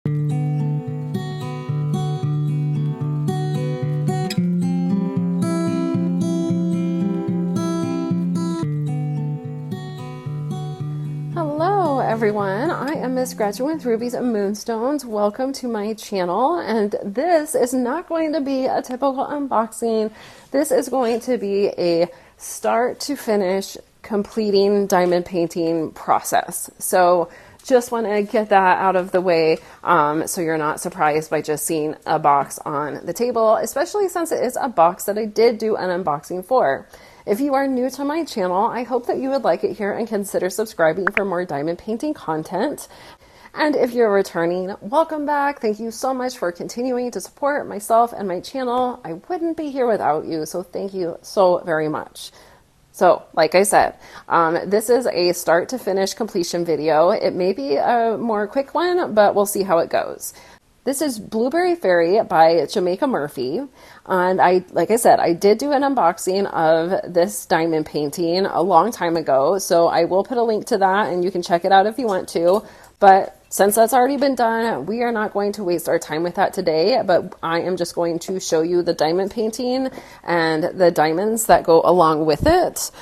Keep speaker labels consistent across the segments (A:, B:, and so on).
A: Hello everyone, I am Miss Gretchen with Rubies and Moonstones. Welcome to my channel, and this is not going to be a typical unboxing. This is going to be a start to finish completing diamond painting process. So just want to get that out of the way so you're not surprised by just seeing a box on the table, especially since it is a box that I did do an unboxing for. If you are new to my channel, I hope that you would like it here and consider subscribing for more diamond painting content. And if you're returning, welcome back. Thank you so much for continuing to support myself and my channel. I wouldn't be here without you, so thank you so very much. So, like I said, this is a start to finish completion video. It may be a more quick one, but we'll see how it goes. This is Blueberry Fairy by Jemaica Murphy, and like I said, I did do an unboxing of this diamond painting a long time ago, so I will put a link to that and you can check it out if you want to, but since that's already been done, we are not going to waste our time with that today, but I am just going to show you the diamond painting and the diamonds that go along with it.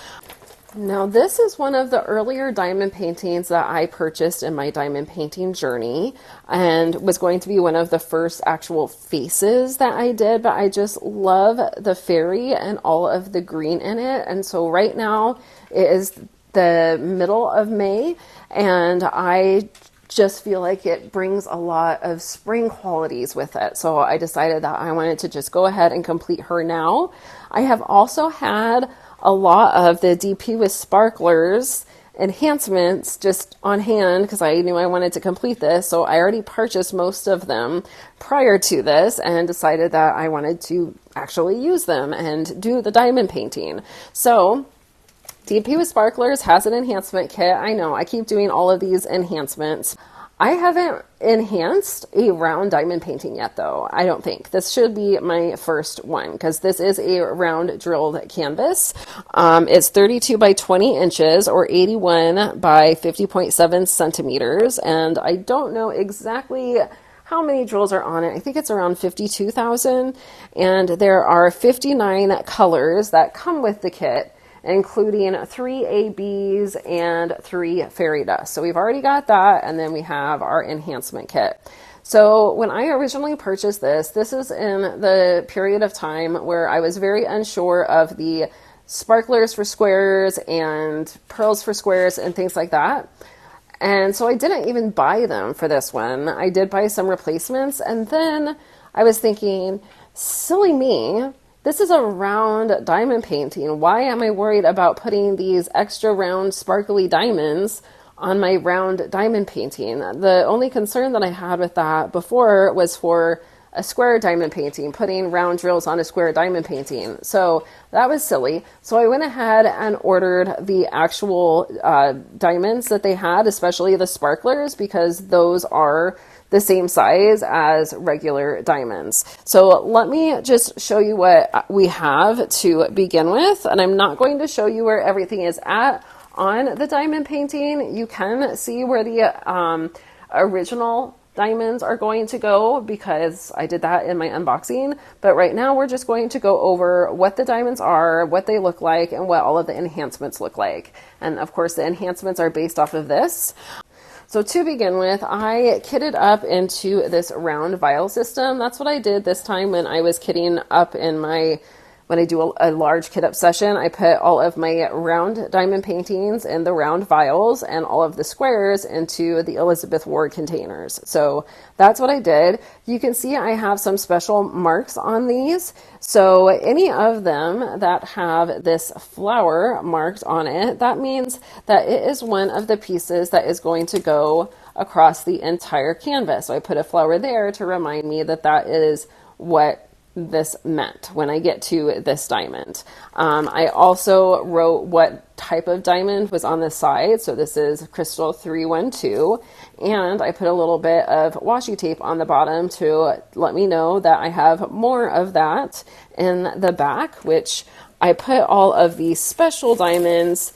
A: Now, this is one of the earlier diamond paintings that I purchased in my diamond painting journey and was going to be one of the first actual faces that I did, but I just love the fairy and all of the green in it. And so right now it is the middle of May, and I just feel like it brings a lot of spring qualities with it. So I decided that I wanted to just go ahead and complete her now. I have also had a lot of the DP with Sparklers Enhancements just on hand because I knew I wanted to complete this. So I already purchased most of them prior to this and decided that I wanted to actually use them and do the diamond painting. So DP with Sparklers has an enhancement kit. I know I keep doing all of these enhancements. I haven't enhanced a round diamond painting yet, though. I don't think. This should be my first one because this is a round drilled canvas. It's 32 by 20 inches or 81 by 50.7 centimeters. And I don't know exactly how many drills are on it. I think it's around 52,000. And there are 59 colors that come with the kit, including 3 ABs and 3 fairy dust. So we've already got that, and then we have our enhancement kit. So when I originally purchased this is in the period of time where I was very unsure of the sparklers for squares and pearls for squares and things like that. And so I didn't even buy them for this one. I did buy some replacements, and then I was thinking, silly me, this is a round diamond painting. Why am I worried about putting these extra round sparkly diamonds on my round diamond painting? The only concern that I had with that before was for a square diamond painting, putting round drills on a square diamond painting. So that was silly. So I went ahead and ordered the actual diamonds that they had, especially the sparklers, because those are the same size as regular diamonds. So let me just show you what we have to begin with. And I'm not going to show you where everything is at on the diamond painting. You can see where the original diamonds are going to go because I did that in my unboxing. But right now we're just going to go over what the diamonds are, what they look like, and what all of the enhancements look like. And of course the enhancements are based off of this. So to begin with, I kitted up into this round vial system. That's what I did this time when I was kitting up in my, when I do a large kit up session, I put all of my round diamond paintings in the round vials and all of the squares into the Elizabeth Ward containers. So that's what I did. You can see I have some special marks on these. So any of them that have this flower marked on it, that means that it is one of the pieces that is going to go across the entire canvas. So I put a flower there to remind me that that is what this meant when I get to this diamond. I also wrote what type of diamond was on the side. So this is crystal 312, and I put a little bit of washi tape on the bottom to let me know that I have more of that in the back, which I put all of these special diamonds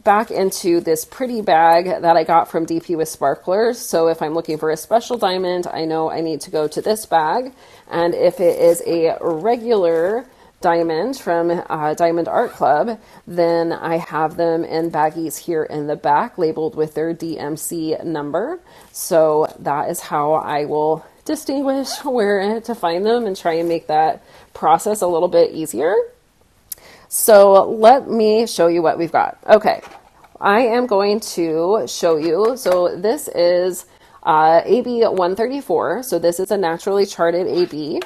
A: back into this pretty bag that I got from DP with Sparklers. So if I'm looking for a special diamond, I know I need to go to this bag. And if it is a regular diamond from Diamond Art Club, then I have them in baggies here in the back labeled with their DMC number. So that is how I will distinguish where to find them and try and make that process a little bit easier. So let me show you what we've got. Okay, I am going to show you. So this is AB 134. So this is a naturally charted AB.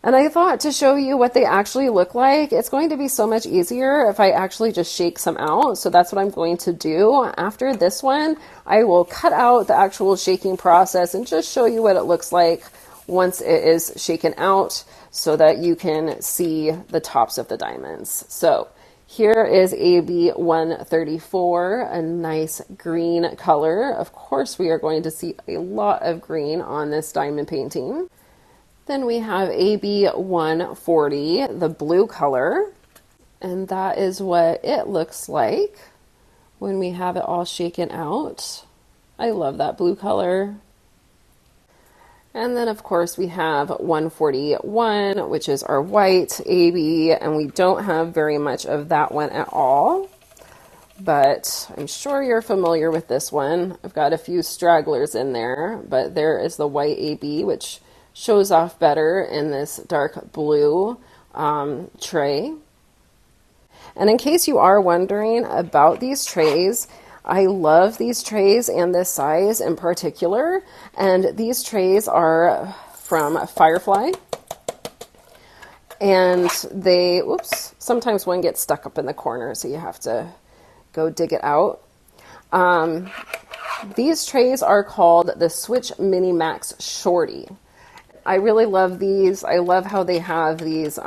A: And I thought to show you what they actually look like, it's going to be so much easier if I actually just shake some out. So that's what I'm going to do. After this one, I will cut out the actual shaking process and just show you what it looks like once it is shaken out so that you can see the tops of the diamonds. So here is AB 134, a nice green color. Of course, we are going to see a lot of green on this diamond painting. Then we have AB 140, the blue color, and that is what it looks like when we have it all shaken out. I love that blue color. And then of course we have 141, which is our white AB, and we don't have very much of that one at all, but I'm sure you're familiar with this one. I've got a few stragglers in there, but there is the white AB, which shows off better in this dark blue tray. And in case you are wondering about these trays, I love these trays and this size in particular. And these trays are from Firefly. And they, oops, sometimes one gets stuck up in the corner, so you have to go dig it out. These trays are called the Switch Mini Max Shorty. I really love these. I love how they have these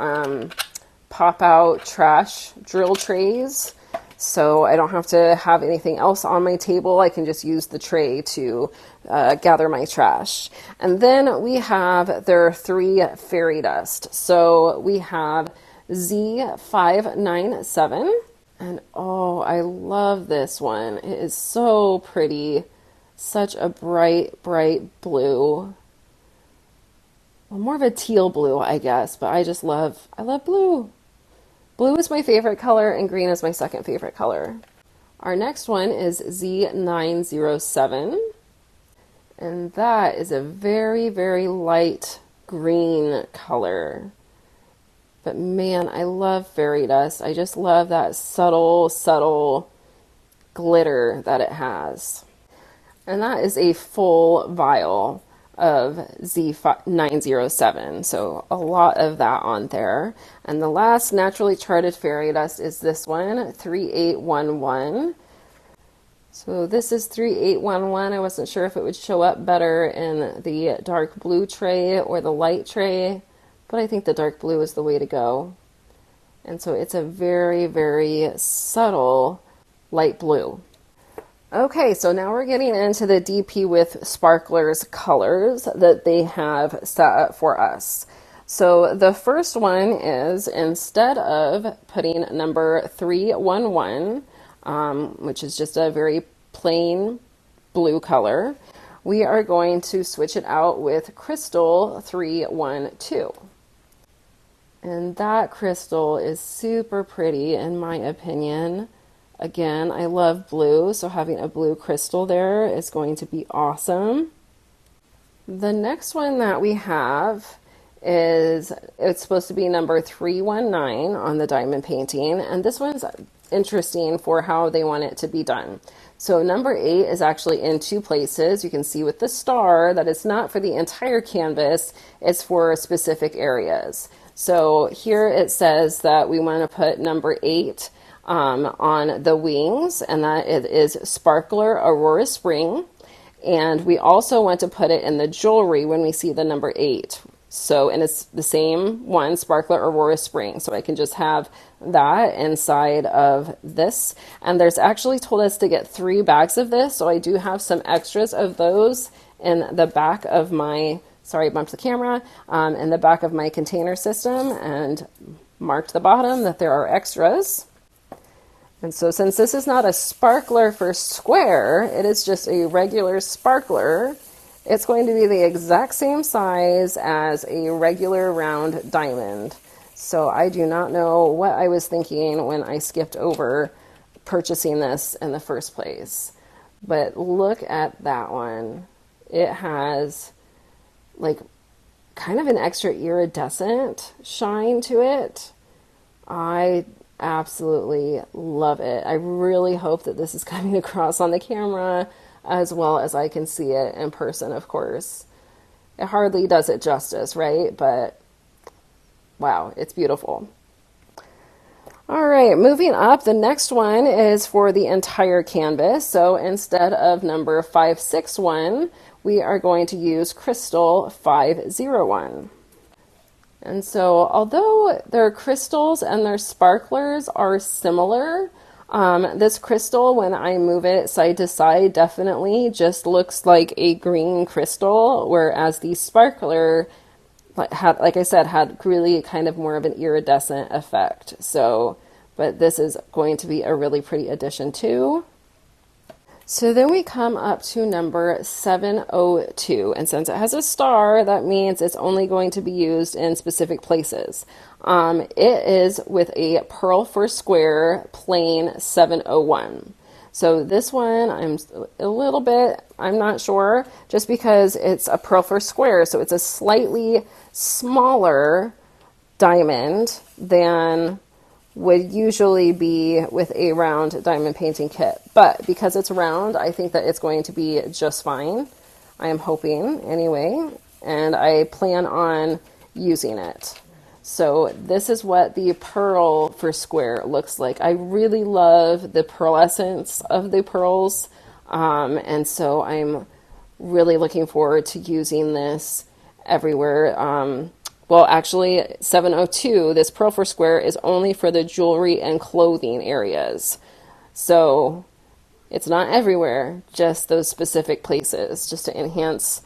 A: pop-out trash drill trays. So I don't have to have anything else on my table. I can just use the tray to gather my trash. And then we have their 3 fairy dust. So we have Z597. And oh, I love this one. It is so pretty. Such a bright, bright blue. Well, more of a teal blue, I guess, but I love blue. Blue is my favorite color and green is my second favorite color. Our next one is Z907, and that is a very, very light green color. But man, I love fairy dust. I just love that subtle, subtle glitter that it has. And that is a full vial of Z907, so a lot of that on there. And the last naturally charted fairy dust is this one, 3811. So this is 3811. I wasn't sure if it would show up better in the dark blue tray or the light tray, but I think the dark blue is the way to go. And so it's a very, very subtle light blue. Okay, so now we're getting into the DP with Sparklers colors that they have set up for us. So the first one is, instead of putting number 311, which is just a very plain blue color, we are going to switch it out with Crystal 312. And that crystal is super pretty in my opinion. Again, I love blue, so having a blue crystal there is going to be awesome. The next one that we have is, it's supposed to be number 319 on the diamond painting, and this one's interesting for how they want it to be done. So number 8 is actually in 2 places. You can see with the star that it's not for the entire canvas, it's for specific areas. So here it says that we want to put number 8 on the wings, and that it is Sparkler Aurora Spring. And we also want to put it in the jewelry when we see the number 8. So, and it's the same one, Sparkler Aurora Spring. So I can just have that inside of this. And there's actually told us to get 3 bags of this. So I do have some extras of those in the back of my, sorry, I bumped the camera, in the back of my container system, and marked the bottom that there are extras. And so since this is not a sparkler for square, it is just a regular sparkler, it's going to be the exact same size as a regular round diamond. So I do not know what I was thinking when I skipped over purchasing this in the first place. But look at that one. It has like kind of an extra iridescent shine to it. I absolutely love it. I really hope that this is coming across on the camera as well as I can see it in person, of course. It hardly does it justice, right? But wow, it's beautiful. All right, moving up, the next one is for the entire canvas. So instead of number 561, we are going to use crystal 501. And so although their crystals and their sparklers are similar, this crystal, when I move it side to side, definitely just looks like a green crystal, whereas the sparkler, like I said, had really kind of more of an iridescent effect. So, but this is going to be a really pretty addition too. So then we come up to number 702, and since it has a star, that means it's only going to be used in specific places. It is with a pearl for square plain 701. So this one, I'm not sure, just because it's a pearl for square, so it's a slightly smaller diamond than would usually be with a round diamond painting kit. But because it's round, I think that it's going to be just fine. I am hoping anyway, and I plan on using it. So this is what the pearl for square looks like. I really love the pearlescence of the pearls, and so I'm really looking forward to using this everywhere. Well, actually, 702, this pearl for square is only for the jewelry and clothing areas. So it's not everywhere, just those specific places, just to enhance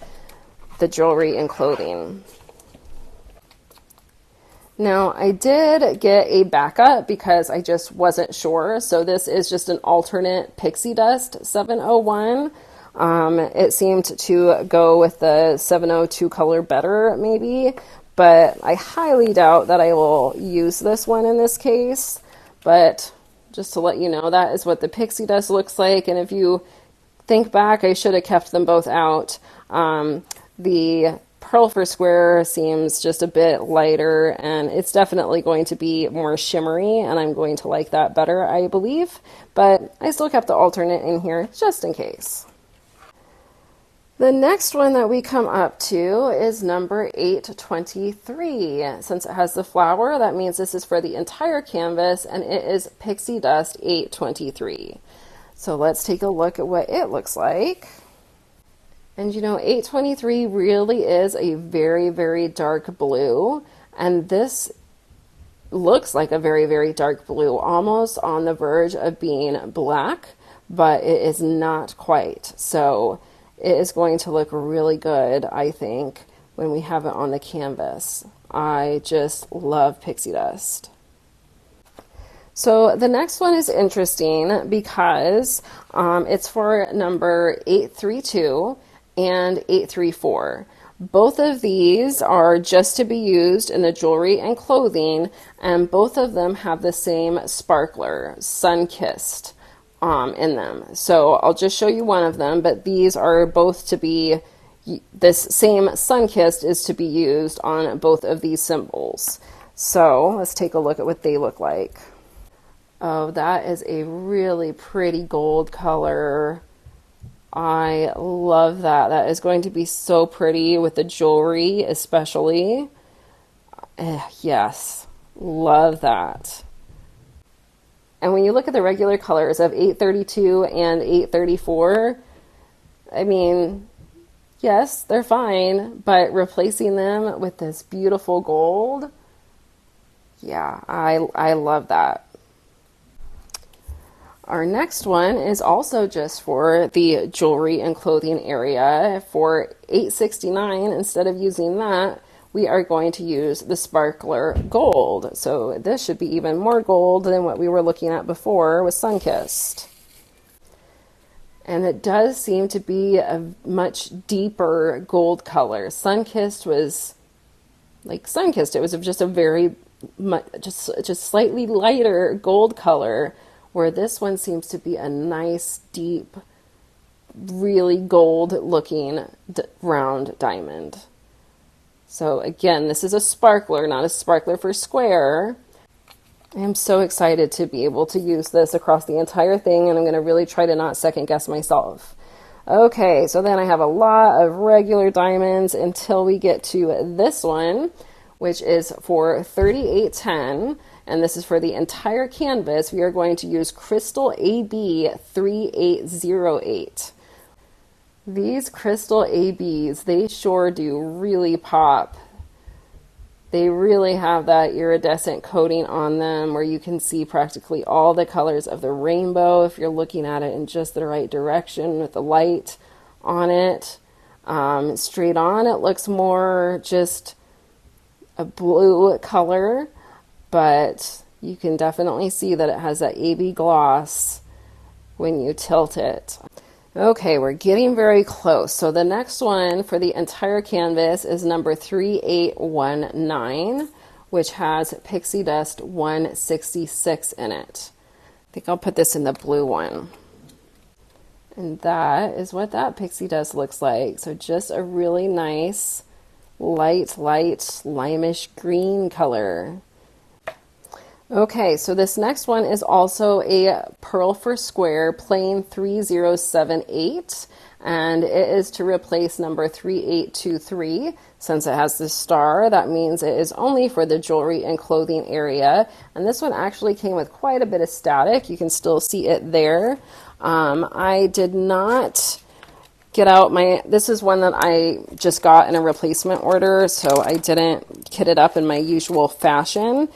A: the jewelry and clothing. Now, I did get a backup because I just wasn't sure. So this is just an alternate pixie dust 701. It seemed to go with the 702 color better, maybe. But I highly doubt that I will use this one in this case. But just to let you know, that is what the pixie dust looks like. And if you think back, I should have kept them both out. The pearl for square seems just a bit lighter, and it's definitely going to be more shimmery, and I'm going to like that better, I believe. But I still kept the alternate in here just in case. The next one that we come up to is number 823. Since it has the flower, that means this is for the entire canvas, and it is Pixie Dust 823. So let's take a look at what it looks like. And you know, 823 really is a very, very dark blue, and this looks like a very, very dark blue, almost on the verge of being black, but it is not quite. So it is going to look really good, I think, when we have it on the canvas. I just love pixie dust. So the next one is interesting because it's for number 832 and 834. Both of these are just to be used in the jewelry and clothing, and both of them have the same sparkler, Sun-Kissed, in them. So I'll just show you one of them, but these are both to be, this same Sun-Kissed is to be used on both of these symbols. So let's take a look at what they look like. Oh, that is a really pretty gold color. I love that. That is going to be so pretty with the jewelry, especially. Yes, love that. And when you look at the regular colors of 832 and 834, I mean, yes, they're fine, but replacing them with this beautiful gold, yeah, I love that. Our next one is also just for the jewelry and clothing area. For 869, instead of using that, we are going to use the Sparkler Gold. So this should be even more gold than what we were looking at before with Sunkissed. And it does seem to be a much deeper gold color. Sunkissed was like Sunkissed. It was just a very just slightly lighter gold color, where this one seems to be a nice, deep, really gold looking round diamond. So again, this is a sparkler, not a sparkler for square. I am so excited to be able to use this across the entire thing, and I'm going to really try to not second guess myself. Okay, so then I have a lot of regular diamonds until we get to this one, which is for 3810, and this is for the entire canvas. We are going to use Crystal AB 3808. These Crystal ABs, they sure do really pop. They really have that iridescent coating on them where you can see practically all the colors of the rainbow if you're looking at it in just the right direction with the light on it. Straight on, it looks more just a blue color, but you can definitely see that it has that AB gloss when you tilt it. Okay, we're getting very close. So the next one for the entire canvas is number 3819, which has Pixie Dust 166 in it. I think I'll put this in the blue one. And that is what that pixie dust looks like. So just a really nice, light, limeish green color. Okay, so this next one is also a Pearl for Square, plain 3078, and it is to replace number 3823. Since it has this star, that means it is only for the jewelry and clothing area. And this one actually came with quite a bit of static. You can still see it there. I did not get out this is one that I just got in a replacement order, so I didn't kit it up in my usual fashion.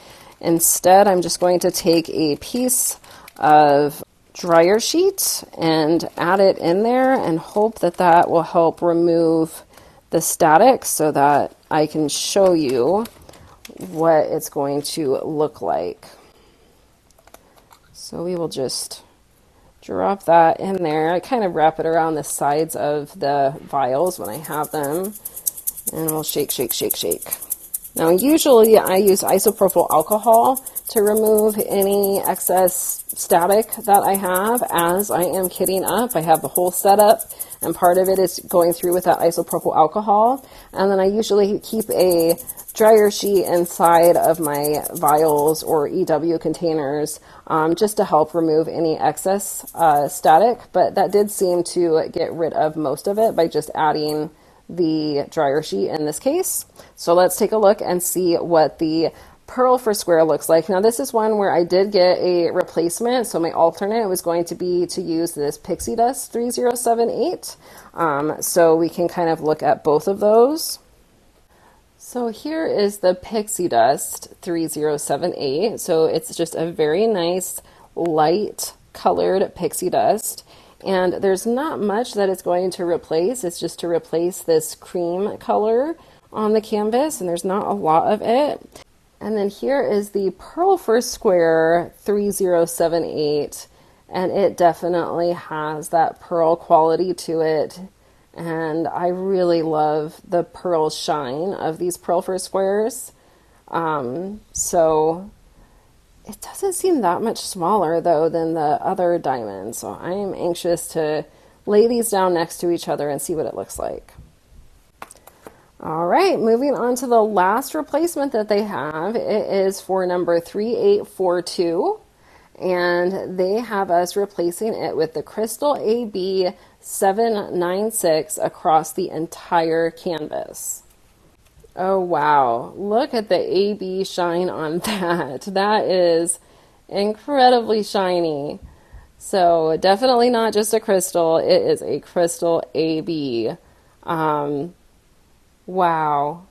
A: Instead, I'm just going to take a piece of dryer sheet and add it in there and hope that that will help remove the static so that I can show you what it's going to look like. So we will just drop that in there. I kind of wrap it around the sides of the vials when I have them, and we'll shake. Now, usually I use isopropyl alcohol to remove any excess static that I have as I am kitting up. I have the whole setup, and part of it is going through with that isopropyl alcohol. And then I usually keep a dryer sheet inside of my vials or EW containers just to help remove any excess static. But that did seem to get rid of most of it by just adding the dryer sheet in this case. So let's take a look and see what the Pearl for Square looks like. Now this is one where I did get a replacement, so my alternate was going to be to use this Pixie Dust 3078. So we can kind of look at both of those. So here is the Pixie Dust 3078. So it's just a very nice light colored pixie dust. And there's not much that it's going to replace. It's just to replace this cream color on the canvas, and there's not a lot of it. And then here is the Pearl for Square 3078, and it definitely has that pearl quality to it. And I really love the pearl shine of these Pearl for Squares. So it doesn't seem that much smaller, though, than the other diamonds. So I am anxious to lay these down next to each other and see what it looks like. All right, moving on to the last replacement that they have. It is for number 3842. And they have us replacing it with the Crystal AB 796 across the entire canvas. Oh wow, look at the AB shine on that. That is incredibly shiny. So definitely not just a crystal, it is a Crystal AB. Wow.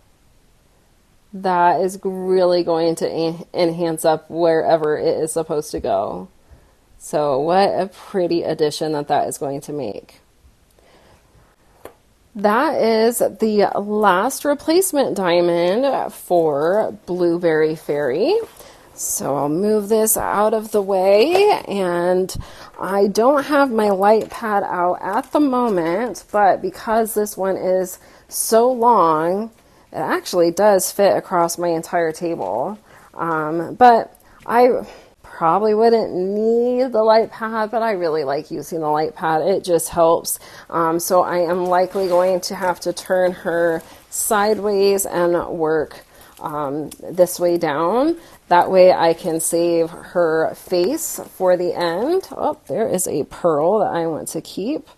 A: That is really going to enhance up wherever it is supposed to go. So what a pretty addition that is going to make. That is the last replacement diamond for Blueberry Fairy. So I'll move this out of the way, and I don't have my light pad out at the moment, but because this one is so long, it actually does fit across my entire table. But I probably wouldn't need the light pad, but I really like using the light pad. It just helps. So I am likely going to have to turn her sideways and work this way down. That way I can save her face for the end. Oh, there is a pearl that I want to keep.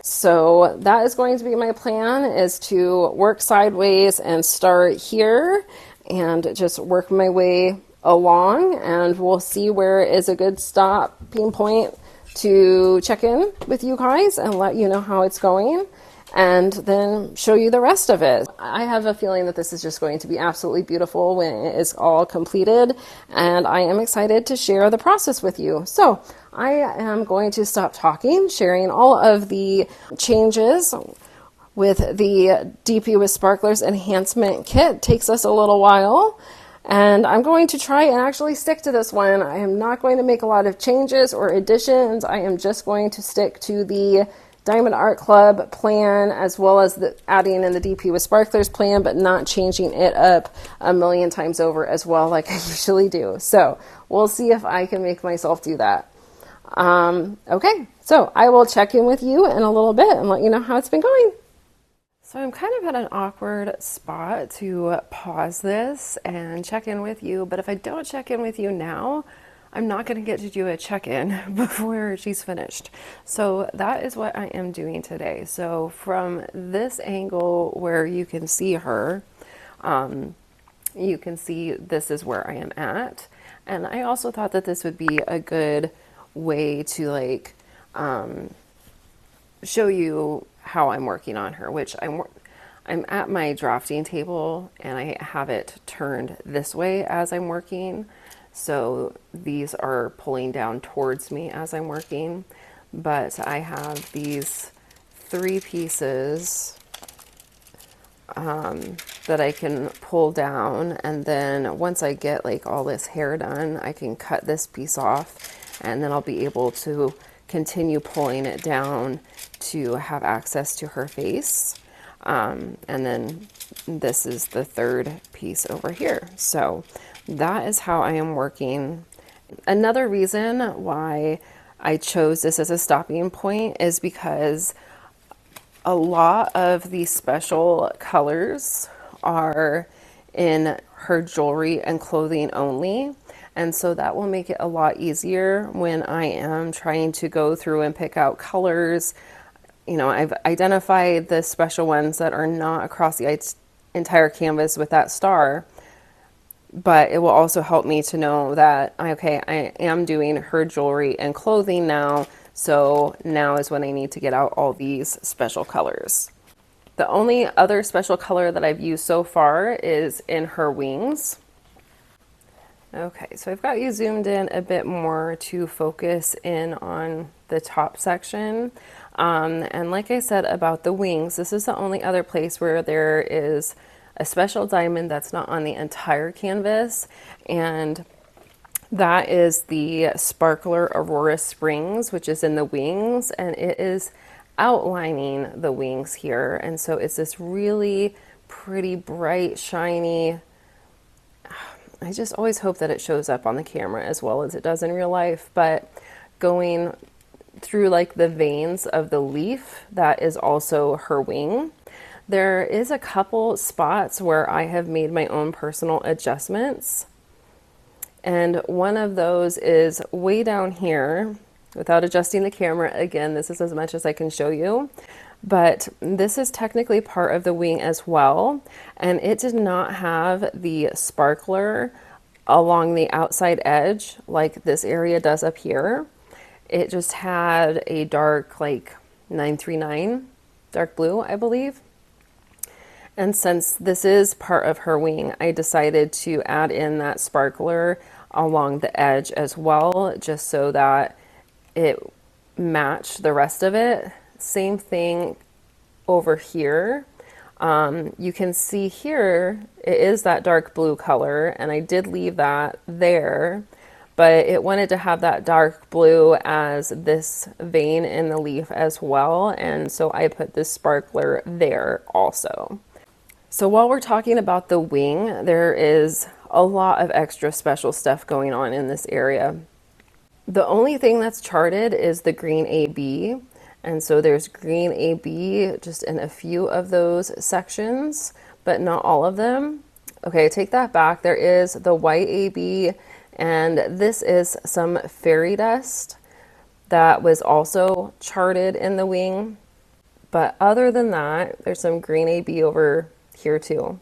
A: So that is going to be my plan, is to work sideways and start here and just work my way along, and we'll see where is a good stopping point to check in with you guys and let you know how it's going, and then show you the rest of it. I have a feeling that this is just going to be absolutely beautiful when it is all completed, and I am excited to share the process with you. So I am going to stop talking, sharing all of the changes with the DP with Sparklers Enhancement kit. It takes us a little while, and I'm going to try and actually stick to this one. I am not going to make a lot of changes or additions. I am just going to stick to the Diamond Art Club plan, as well as adding in the DP with Sparklers plan, but not changing it up a million times over as well like I usually do. So we'll see if I can make myself do that. Okay, so I will check in with you in a little bit and let you know how it's been going. So I'm kind of at an awkward spot to pause this and check in with you, but if I don't check in with you now, I'm not going to get to do a check-in before she's finished. So that is what I am doing today. So from this angle where you can see her, you can see this is where I am at. And I also thought that this would be a good way to show you how I'm working on her, which I'm at my drafting table and I have it turned this way as I'm working. So these are pulling down towards me as I'm working, but I have these 3 pieces that I can pull down, and then once I get like all this hair done, I can cut this piece off, and then I'll be able to continue pulling it down to have access to her face. And then this is the 3rd piece over here. So that is how I am working. Another reason why I chose this as a stopping point is because a lot of these special colors are in her jewelry and clothing only. And so that will make it a lot easier when I am trying to go through and pick out colors. You know, I've identified the special ones that are not across the entire canvas with that star, but it will also help me to know that, okay, I am doing her jewelry and clothing now, so now is when I need to get out all these special colors. The only other special color that I've used so far is in her wings. Okay, so I've got you zoomed in a bit more to focus in on the top section. And like I said about the wings, this is the only other place where there is a special diamond that's not on the entire canvas, and that is the Sparkler Aurora Springs, which is in the wings, and it is outlining the wings here. And so it's this really pretty, bright, shiny. I just always hope that it shows up on the camera as well as it does in real life, but going through like the veins of the leaf, that is also her wing. There is a couple spots where I have made my own personal adjustments, and one of those is way down here. Without adjusting the camera, again, this is as much as I can show you, but this is technically part of the wing as well, and it did not have the sparkler along the outside edge like this area does up here. It just had a dark, like 939, dark blue, I believe. And since this is part of her wing, I decided to add in that sparkler along the edge as well, just so that it matched the rest of it. Same thing over here. You can see here it is that dark blue color, and I did leave that there, but it wanted to have that dark blue as this vein in the leaf as well, and so I put this sparkler there also. So while we're talking about the wing, there is a lot of extra special stuff going on in this area. The only thing that's charted is the green AB. And so there's green AB just in a few of those sections, but not all of them. Okay, take that back. There is the white AB, and this is some fairy dust that was also charted in the wing. But other than that, there's some green AB over here too.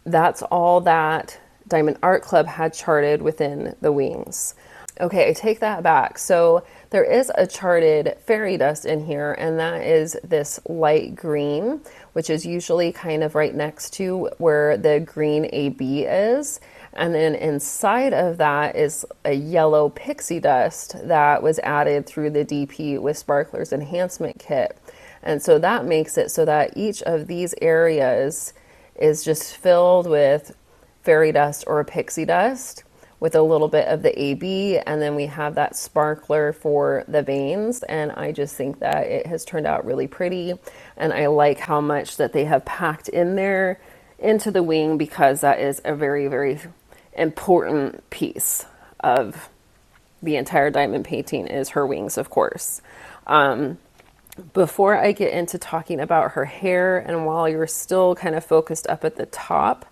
A: That's all that Diamond Art Club had charted within the wings. Okay, I take that back. So there is a charted fairy dust in here, and that is this light green, which is usually kind of right next to where the green AB is. And then inside of that is a yellow pixie dust that was added through the DP with Sparklers Enhancement kit. And so that makes it so that each of these areas is just filled with fairy dust or pixie dust with a little bit of the AB, and then we have that sparkler for the veins, and I just think that it has turned out really pretty, and I like how much that they have packed in there into the wing, because that is a very, very important piece of the entire diamond painting is her wings, of course. Before I get into talking about her hair, and while you're still kind of focused up at the top,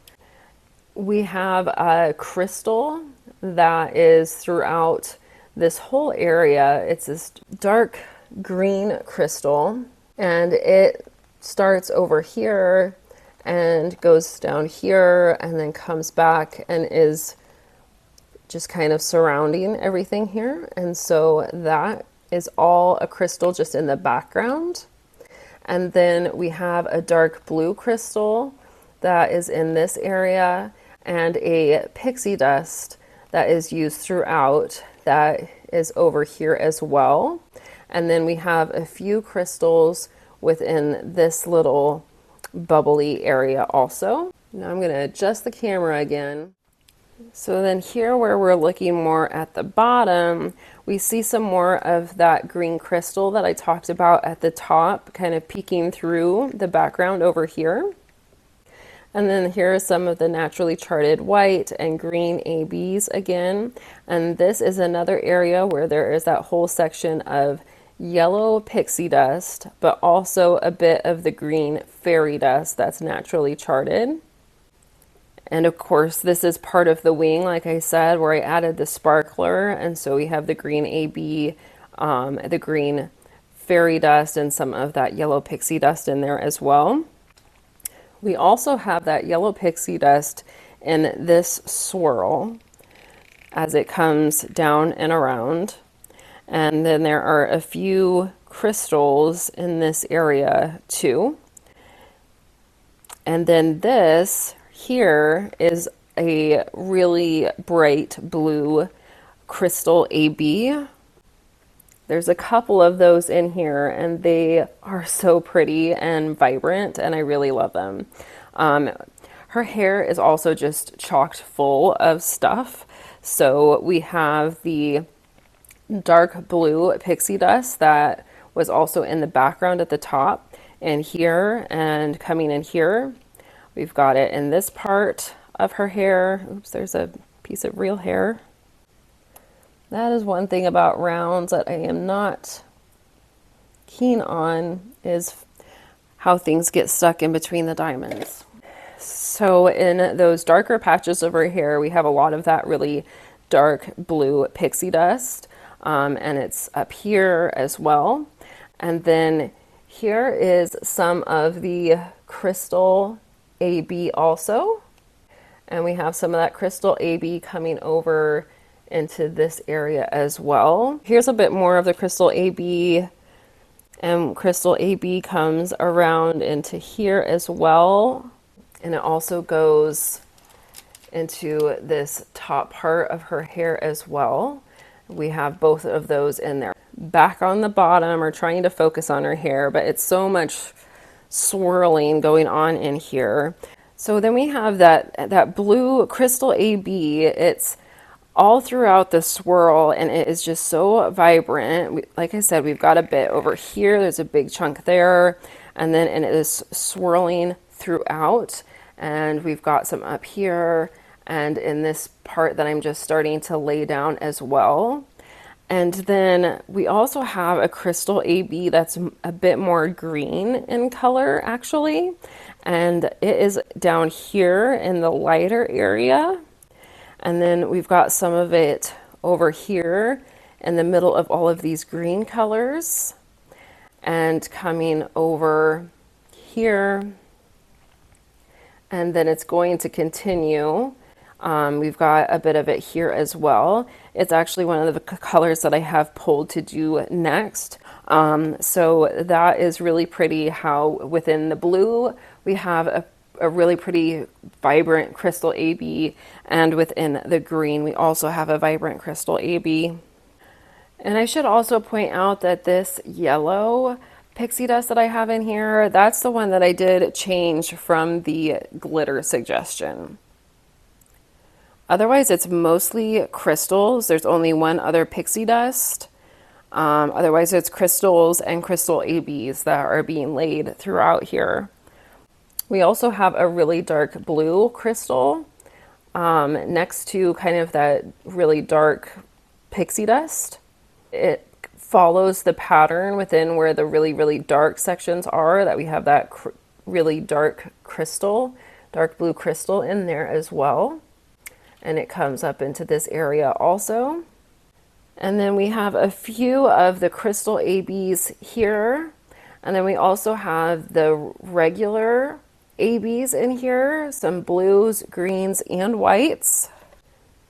A: we have a crystal that is throughout this whole area. It's this dark green crystal, and it starts over here and goes down here and then comes back and is just kind of surrounding everything here. And so that is all a crystal just in the background. And then we have a dark blue crystal that is in this area, and a pixie dust that is used throughout that is over here as well. And then we have a few crystals within this little bubbly area also. Now I'm going to adjust the camera again. So then here where we're looking more at the bottom, we see some more of that green crystal that I talked about at the top, kind of peeking through the background over here. And then here are some of the naturally charted white and green ABs again. And this is another area where there is that whole section of yellow pixie dust, but also a bit of the green fairy dust that's naturally charted. And of course, this is part of the wing, like I said, where I added the sparkler. And so we have the green AB, the green fairy dust, and some of that yellow pixie dust in there as well. We also have that yellow pixie dust in this swirl as it comes down and around. And then there are a few crystals in this area too. And then this here is a really bright blue crystal AB. There's a couple of those in here, and they are so pretty and vibrant, and I really love them. Her hair is also just chocked full of stuff. So we have the dark blue pixie dust that was also in the background at the top and here, and coming in here. We've got it in this part of her hair. Oops, there's a piece of real hair. That is one thing about rounds that I am not keen on, is how things get stuck in between the diamonds. So in those darker patches of her hair, we have a lot of that really dark blue pixie dust, and it's up here as well. And then here is some of the crystal AB also, and we have some of that crystal AB coming over into this area as well. Here's a bit more of the crystal AB, and crystal AB comes around into here as well, and it also goes into this top part of her hair as well. We have both of those in there. Back on the bottom, or trying to focus on her hair, but it's so much swirling going on in here. So then we have that blue crystal AB. It's all throughout the swirl, and it is just so vibrant. Like I said, we've got a bit over here. There's a big chunk there, and then it is swirling throughout. And we've got some up here, and in this part that I'm just starting to lay down as well. And then we also have a crystal AB that's a bit more green in color, actually. And it is down here in the lighter area. And then we've got some of it over here in the middle of all of these green colors. And coming over here. And then it's going to continue. We've got a bit of it here as well. It's actually one of the colors that I have pulled to do next. So that is really pretty how within the blue we have a really pretty vibrant crystal AB, and within the green we also have a vibrant crystal AB. And I should also point out that this yellow pixie dust that I have in here, that's the one that I did change from the glitter suggestion. Otherwise, it's mostly crystals. There's only one other pixie dust. Otherwise, it's crystals and crystal ABs that are being laid throughout here. We also have a really dark blue crystal next to kind of that really dark pixie dust. It follows the pattern within where the really, really dark sections are, that we have that really dark crystal, dark blue crystal in there as well. And it comes up into this area also. And then we have a few of the crystal ABs here. And then we also have the regular ABs in here, some blues, greens, and whites.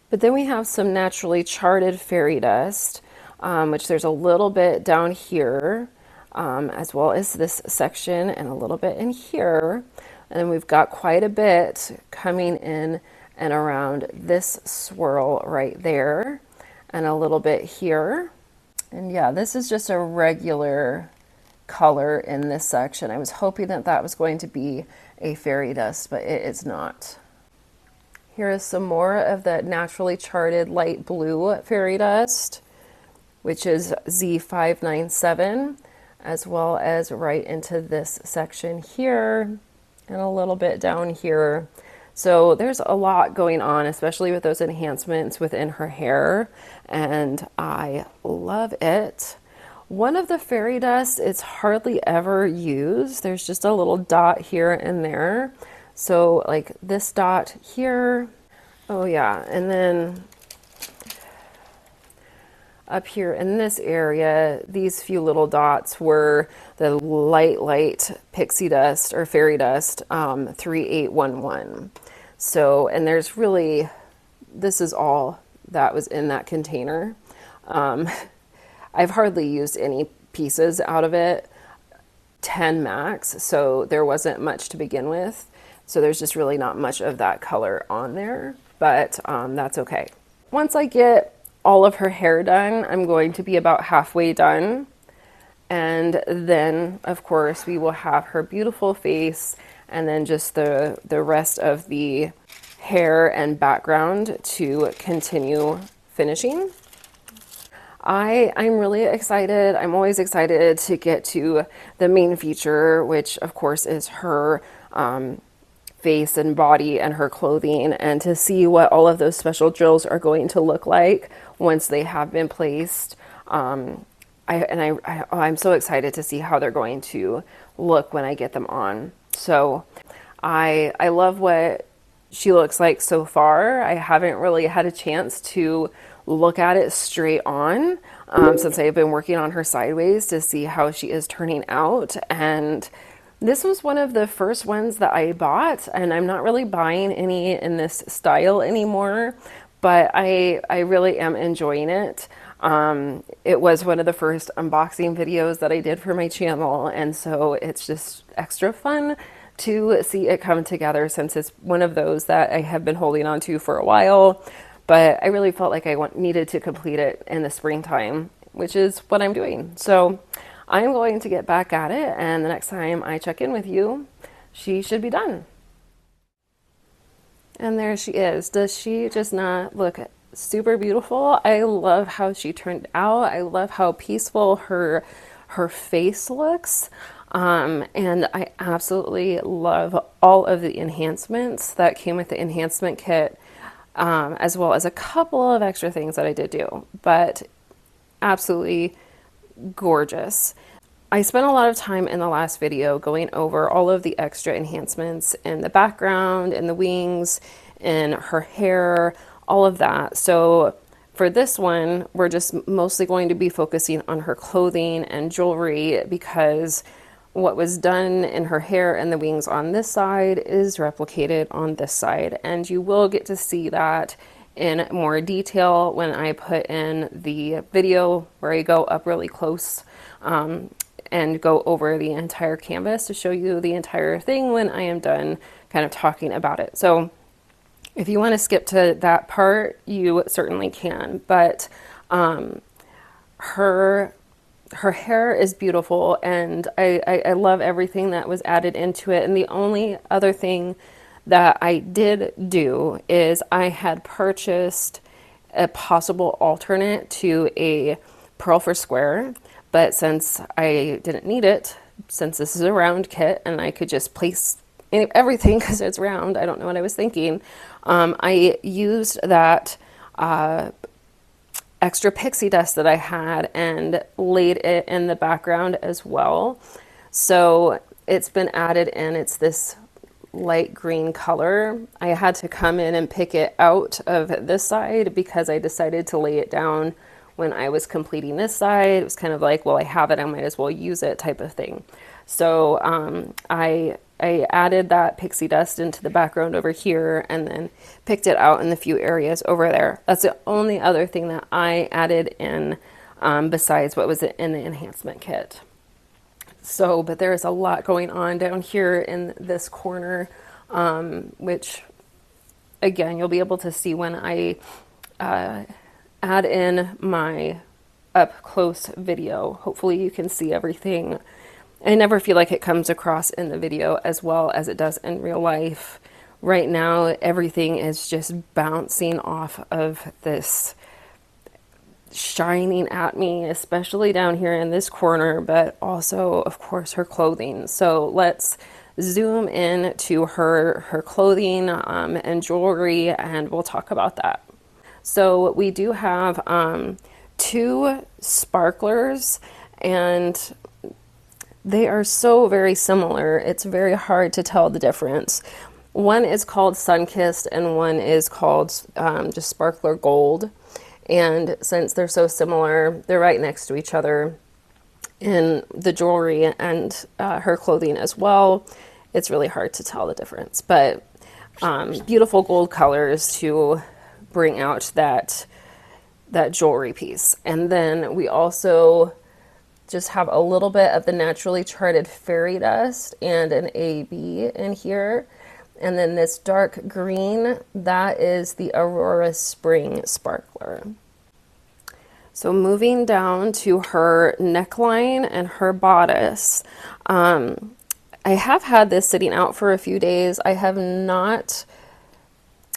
A: But then we have some naturally charted fairy dust, which there's a little bit down here, as well as this section and a little bit in here. And then we've got quite a bit coming in and around this swirl right there, and a little bit here. And yeah, this is just a regular color in this section. I was hoping that that was going to be a fairy dust, but it is not. Here is some more of that naturally charted light blue fairy dust, which is Z597, as well as right into this section here, and a little bit down here. So there's a lot going on, especially with those enhancements within her hair, and I love it. One of the fairy dust is hardly ever used. There's just a little dot here and there. So like this dot here. Oh yeah, and then up here in this area, these few little dots were the light pixie dust or fairy dust 3811. So, and there's really, this is all that was in that container. I've hardly used any pieces out of it, 10 max, so there wasn't much to begin with. So there's just really not much of that color on there, but that's okay. Once I get all of her hair done, I'm going to be about halfway done. And then, of course, we will have her beautiful face, and then just the rest of the hair and background to continue finishing. I'm really excited. I'm always excited to get to the main feature, which of course is her face and body and her clothing, and to see what all of those special drills are going to look like once they have been placed. I'm so excited to see how they're going to look when I get them on. So I love what she looks like so far. I haven't really had a chance to look at it straight on since I've been working on her sideways to see how she is turning out. And this was one of the first ones that I bought, and I'm not really buying any in this style anymore, but I really am enjoying it. It was one of the first unboxing videos that I did for my channel, and so it's just extra fun to see it come together, since it's one of those that I have been holding on to for a while, but I really felt like I needed to complete it in the springtime, which is what I'm doing. So I'm going to get back at it, and the next time I check in with you, she should be done. And there she is. Does she just not look super beautiful? I love how she turned out. I love how peaceful her face looks. And I absolutely love all of the enhancements that came with the enhancement kit, as well as a couple of extra things that I did do, but absolutely gorgeous. I spent a lot of time in the last video going over all of the extra enhancements in the background, in the wings, in her hair, all of that. So for this one, we're just mostly going to be focusing on her clothing and jewelry, because what was done in her hair and the wings on this side is replicated on this side. And you will get to see that in more detail when I put in the video where I go up really close and go over the entire canvas to show you the entire thing when I am done kind of talking about it. So if you want to skip to that part, you certainly can. But her hair is beautiful, and I love everything that was added into it. And the only other thing that I did do is I had purchased a possible alternate to a pearl for square, but since I didn't need it, since this is a round kit and I could just place everything because it's round, I don't know what I was thinking, I used that extra pixie dust that I had and laid it in the background as well. So it's been added in. It's this light green color. I had to come in and pick it out of this side because I decided to lay it down when I was completing this side. It was kind of like, well, I have it, I might as well use it type of thing. So I added that pixie dust into the background over here and then picked it out in the few areas over there. That's the only other thing that I added in besides what was in the enhancement kit. So, but there is a lot going on down here in this corner, which again, you'll be able to see when I add in my up close video. Hopefully you can see everything. I never feel like it comes across in the video as well as it does in real life. Right now, everything is just bouncing off of this, shining at me, especially down here in this corner, but also, of course, her clothing. So let's zoom in to her clothing and jewelry, and we'll talk about that. So we do have 2 sparklers, and they are so very similar. It's very hard to tell the difference. One is called Sunkissed and one is called just Sparkler Gold. And since they're so similar, they're right next to each other in the jewelry and her clothing as well. It's really hard to tell the difference, but beautiful gold colors to bring out that jewelry piece. And then we also just have a little bit of the naturally charted fairy dust and an AB in here. And then this dark green, that is the Aurora Spring Sparkler. So moving down to her neckline and her bodice, I have had this sitting out for a few days. I have not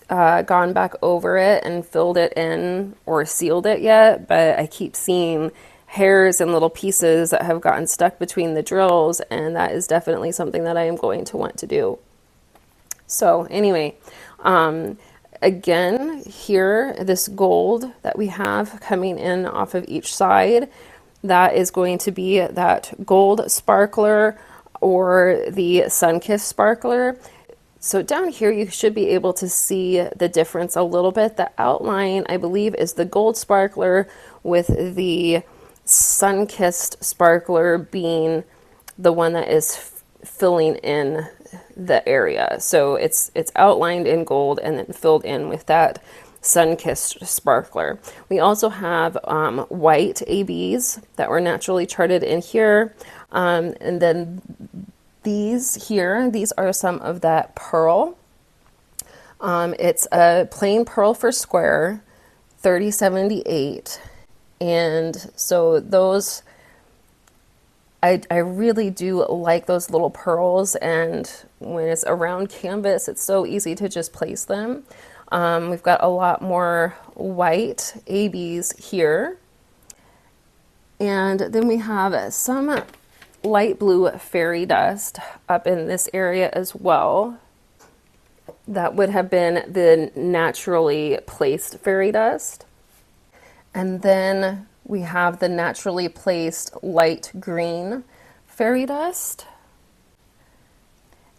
A: gone back over it and filled it in or sealed it yet, but I keep seeing hairs and little pieces that have gotten stuck between the drills, and that is definitely something that I am going to want to do. So anyway, again, here, this gold that we have coming in off of each side, that is going to be that gold sparkler or the sun-kissed sparkler. So down here, you should be able to see the difference a little bit. The outline, I believe, is the gold sparkler, with the sun-kissed sparkler being the one that is filling in the area. So it's outlined in gold and then filled in with that sun-kissed sparkler. We also have white ABs that were naturally charted in here, and then these here, these are some of that pearl. It's a plain pearl for square, 3078. And so those I really do like those little pearls, and when it's around canvas, it's so easy to just place them. We've got a lot more white ABs here. And then we have some light blue fairy dust up in this area as well. That would have been the naturally placed fairy dust. And then we have the naturally placed light green fairy dust.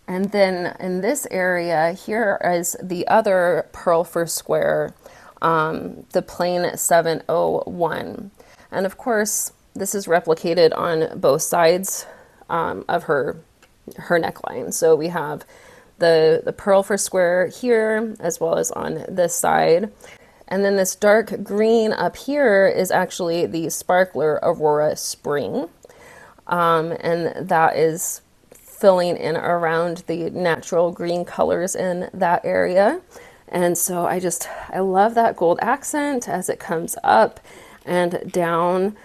A: And then in this area, here is the other pearl for square, the plain 701. And of course, this is replicated on both sides of her neckline. So we have the pearl for square here, as well as on this side. And then this dark green up here is actually the Sparkler Aurora Spring. And that is filling in around the natural green colors in that area. And so I love that gold accent as it comes up and down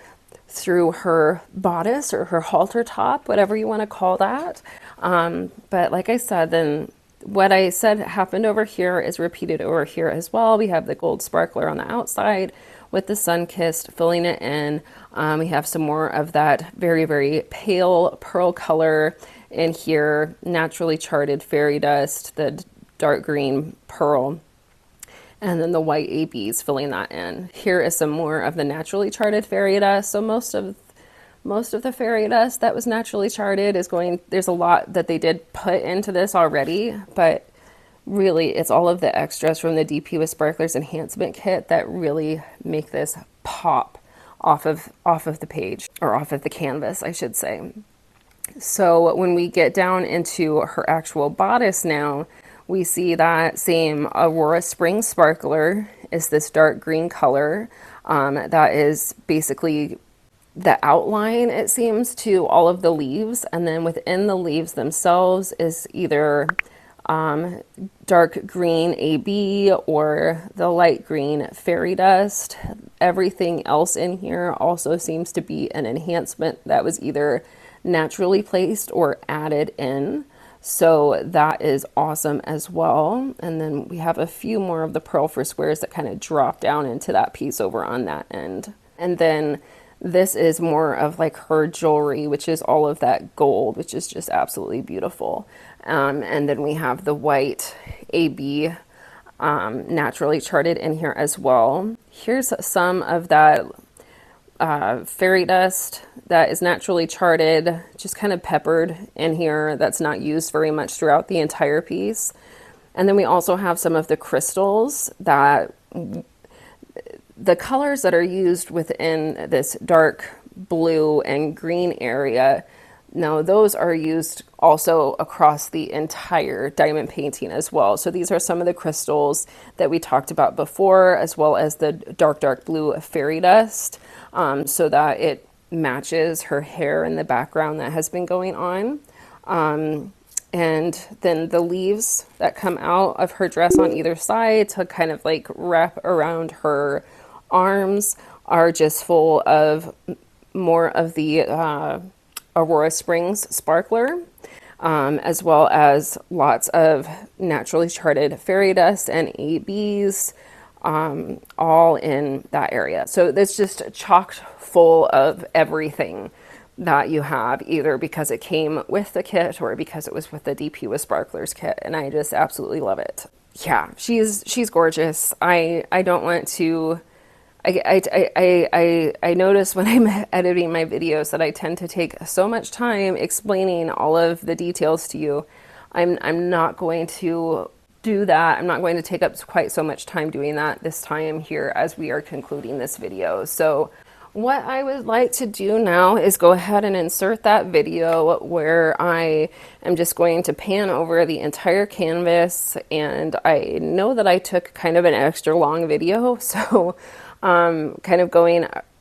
A: through her bodice or her halter top, whatever you want to call that. But like I said, then what I said happened over here is repeated over here as well. We have the gold sparkler on the outside with the sun-kissed filling it in. We have some more of that very, very pale pearl color in here, naturally charted fairy dust, the dark green pearl, and then the white ABs filling that in. Here is some more of the naturally charted fairy dust. So most of the fairy dust that was naturally charted is going, there's a lot that they did put into this already, but really it's all of the extras from the DP with Sparklers Enhancement kit that really make this pop off of the page, or off of the canvas, I should say. So when we get down into her actual bodice now, we see that same Aurora Spring Sparkler is this dark green color. That is basically the outline, it seems, to all of the leaves. And then within the leaves themselves is either dark green AB or the light green fairy dust. Everything else in here also seems to be an enhancement that was either naturally placed or added in. So that is awesome as well. And then we have a few more of the pearl for squares that kind of drop down into that piece over on that end. And then this is more of like her jewelry, which is all of that gold, which is just absolutely beautiful. And then we have the white AB naturally charted in here as well. Here's some of that fairy dust that is naturally charted, just kind of peppered in here, that's not used very much throughout the entire piece. And then we also have some of the crystals that the colors that are used within this dark blue and green area. Now those are used also across the entire diamond painting as well. So these are some of the crystals that we talked about before, as well as the dark blue fairy dust, so that it matches her hair in the background that has been going on. And then the leaves that come out of her dress on either side to kind of like wrap around her arms are just full of more of the Aurora Springs Sparkler, as well as lots of naturally charted fairy dust and ABs, all in that area. So it's just chocked full of everything that you have, either because it came with the kit or because it was with the DP with Sparklers kit, and I just absolutely love it. Yeah, she's gorgeous. I don't want to. I notice when I'm editing my videos that I tend to take so much time explaining all of the details to you. I'm not going to do that. I'm not going to take up quite so much time doing that this time here as we are concluding this video. So what I would like to do now is go ahead and insert that video where I am just going to pan over the entire canvas. And I know that I took kind of an extra long video, so kind of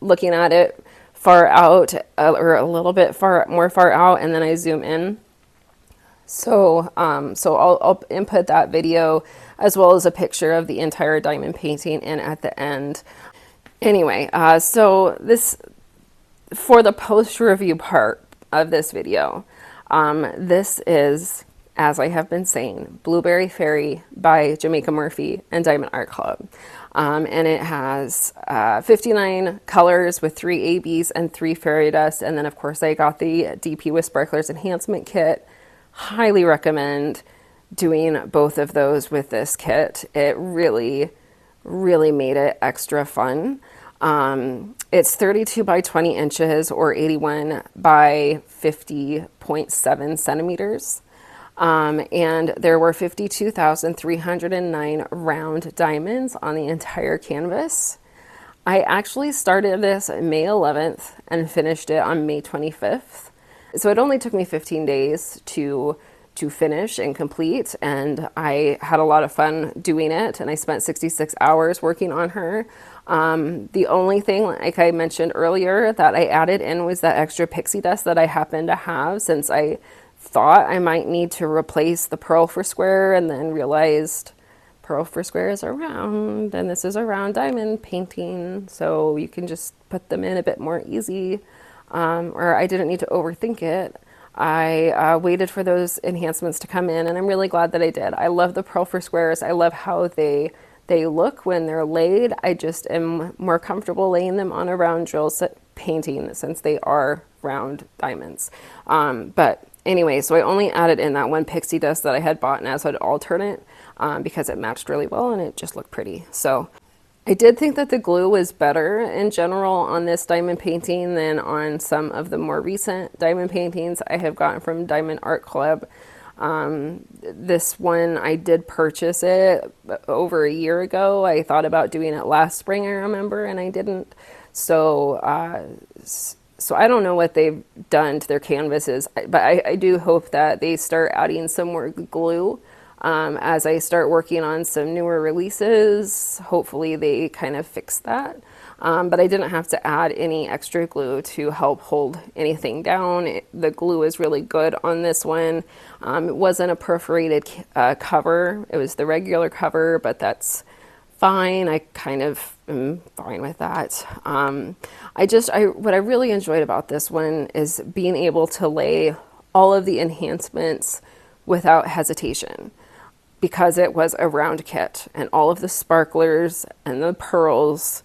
A: looking at it far out, or a little bit more far out, and then I zoom in. So I'll input that video as well as a picture of the entire diamond painting in at the end. Anyway, so this, for the post review part, of this video. This is, as I have been saying, Blueberry Fairy by Jemaica Murphy and Diamond Art Club. And it has 59 colors with 3 ABs and 3 fairy dust. And then, of course, I got the DP with Sparklers Enhancement kit. Highly recommend doing both of those with this kit. It really, really made it extra fun. It's 32 by 20 inches or 81 by 50.7 centimeters. And there were 52,309 round diamonds on the entire canvas. I actually started this May 11th and finished it on May 25th. So it only took me 15 days to finish and complete, and I had a lot of fun doing it, and I spent 66 hours working on her. The only thing, like I mentioned earlier, that I added in was that extra pixie dust that I happen to have, since I thought I might need to replace the pearl for square, and then realized pearl for square is a round, and this is a round diamond painting, so you can just put them in a bit more easy, or I didn't need to overthink it. I waited for those enhancements to come in, and I'm really glad that I did. I love the pearl for squares. I love how they look when they're laid. I just am more comfortable laying them on a round drill set painting, since they are round diamonds. But anyway, so I only added in that one pixie dust that I had bought as an alternate, because it matched really well and it just looked pretty. So I did think that the glue was better in general on this diamond painting than on some of the more recent diamond paintings I have gotten from Diamond Art Club. This one, I did purchase it over a year ago. I thought about doing it last spring, I remember, and I didn't. So I don't know what they've done to their canvases, but I do hope that they start adding some more glue. As I start working on some newer releases, hopefully they kind of fix that. But I didn't have to add any extra glue to help hold anything down. The glue is really good on this one. It wasn't a perforated cover. It was the regular cover, but that's fine. I kind of am fine with that. What I really enjoyed about this one is being able to lay all of the enhancements without hesitation, because it was a round kit and all of the sparklers and the pearls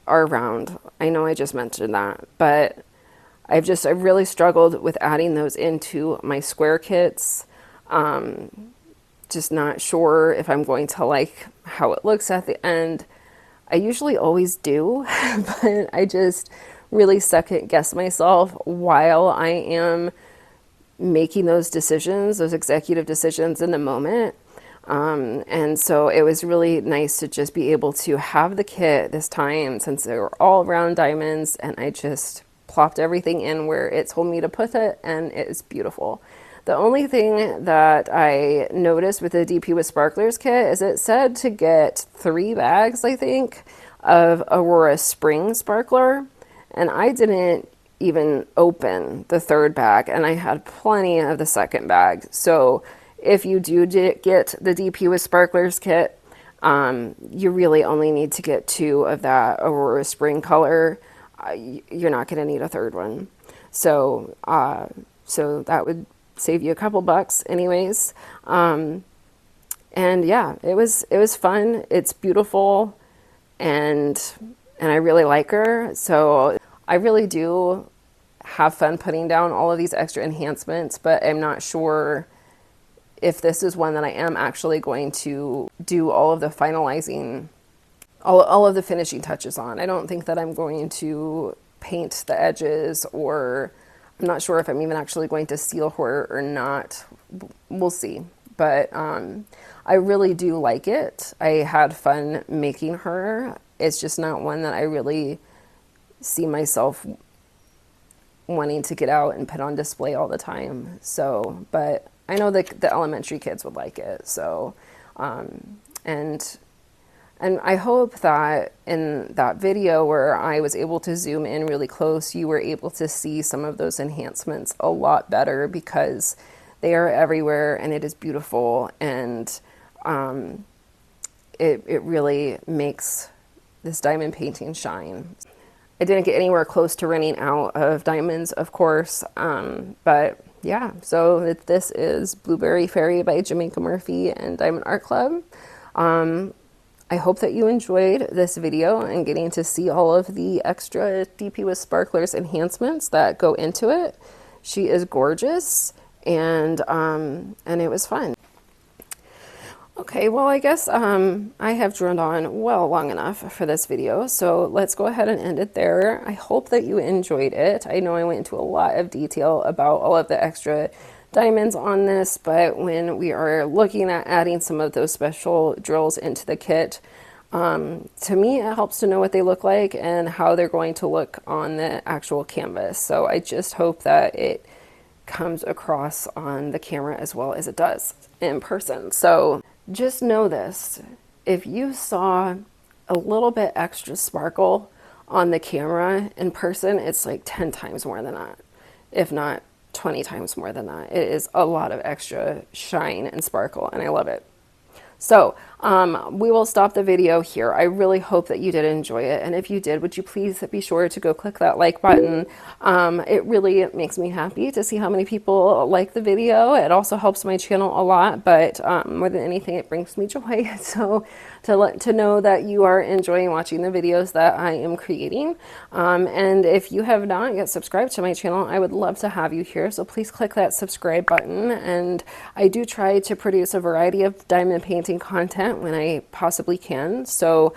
A: are round. I know I just mentioned that, but I've really struggled with adding those into my square kits. Just not sure if I'm going to like how it looks at the end. I usually always do, but I just really second guess myself while I am making those decisions, those executive decisions in the moment. And so it was really nice to just be able to have the kit this time, since they were all round diamonds, and I just plopped everything in where it told me to put it, and it is beautiful. The only thing that I noticed with the DP with Sparklers kit is it said to get 3 bags, I think, of Aurora Spring Sparkler, and I didn't even open the 3rd bag, and I had plenty of the 2nd bag. So if you do get the DP with Sparklers kit, you really only need to get 2 of that Aurora Spring color. You're not going to need a 3rd one. So that would save you a couple bucks anyways. And yeah, it was fun. It's beautiful, and I really like her. So I really do have fun putting down all of these extra enhancements, but I'm not sure if this is one that I am actually going to do all of the finalizing, all of the finishing touches on. I don't think that I'm going to paint the edges, or I'm not sure if I'm even actually going to seal her or not. We'll see. But I really do like it. I had fun making her. It's just not one that I really see myself wanting to get out and put on display all the time. So, but I know that the elementary kids would like it. So, and I hope that in that video where I was able to zoom in really close, you were able to see some of those enhancements a lot better, because they are everywhere and it is beautiful, and it really makes this diamond painting shine. I didn't get anywhere close to running out of diamonds, of course. But yeah, so this is Blueberry Fairy by Jemaica Murphy and Diamond Art Club. I hope that you enjoyed this video and getting to see all of the extra DP with Sparklers enhancements that go into it. She is gorgeous, and it was fun. Okay, well, I guess I have droned on well long enough for this video, so let's go ahead and end it there. I hope that you enjoyed it. I know I went into a lot of detail about all of the extra diamonds on this, but when we are looking at adding some of those special drills into the kit, to me it helps to know what they look like and how they're going to look on the actual canvas. So I just hope that it comes across on the camera as well as it does in person. So just know this, if you saw a little bit extra sparkle on the camera, in person it's like 10 times more than that, if not 20 times more than that. It is a lot of extra shine and sparkle, and I love it. So we will stop the video here. I really hope that you did enjoy it, and if you did, would you please be sure to go click that like button. It really makes me happy to see how many people like the video. It also helps my channel a lot, but more than anything, it brings me joy. So to know that you are enjoying watching the videos that I am creating, and if you have not yet subscribed to my channel, I would love to have you here, so please click that subscribe button. And I do try to produce a variety of diamond painting content when I possibly can, so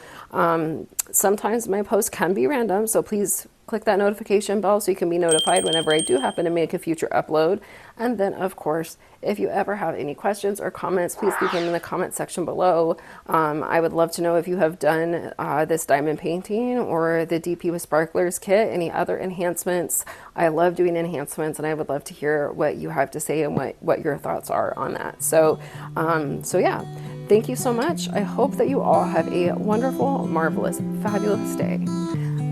A: sometimes my posts can be random, so please click that notification bell so you can be notified whenever I do happen to make a future upload. And then, of course, if you ever have any questions or comments, please leave them in the comment section below. I would love to know if you have done this diamond painting or the DP with Sparklers kit, any other enhancements. I love doing enhancements, and I would love to hear what you have to say and what your thoughts are on that. So, yeah, thank you so much. I hope that you all have a wonderful, marvelous, fabulous day.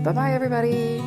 A: Bye-bye, everybody.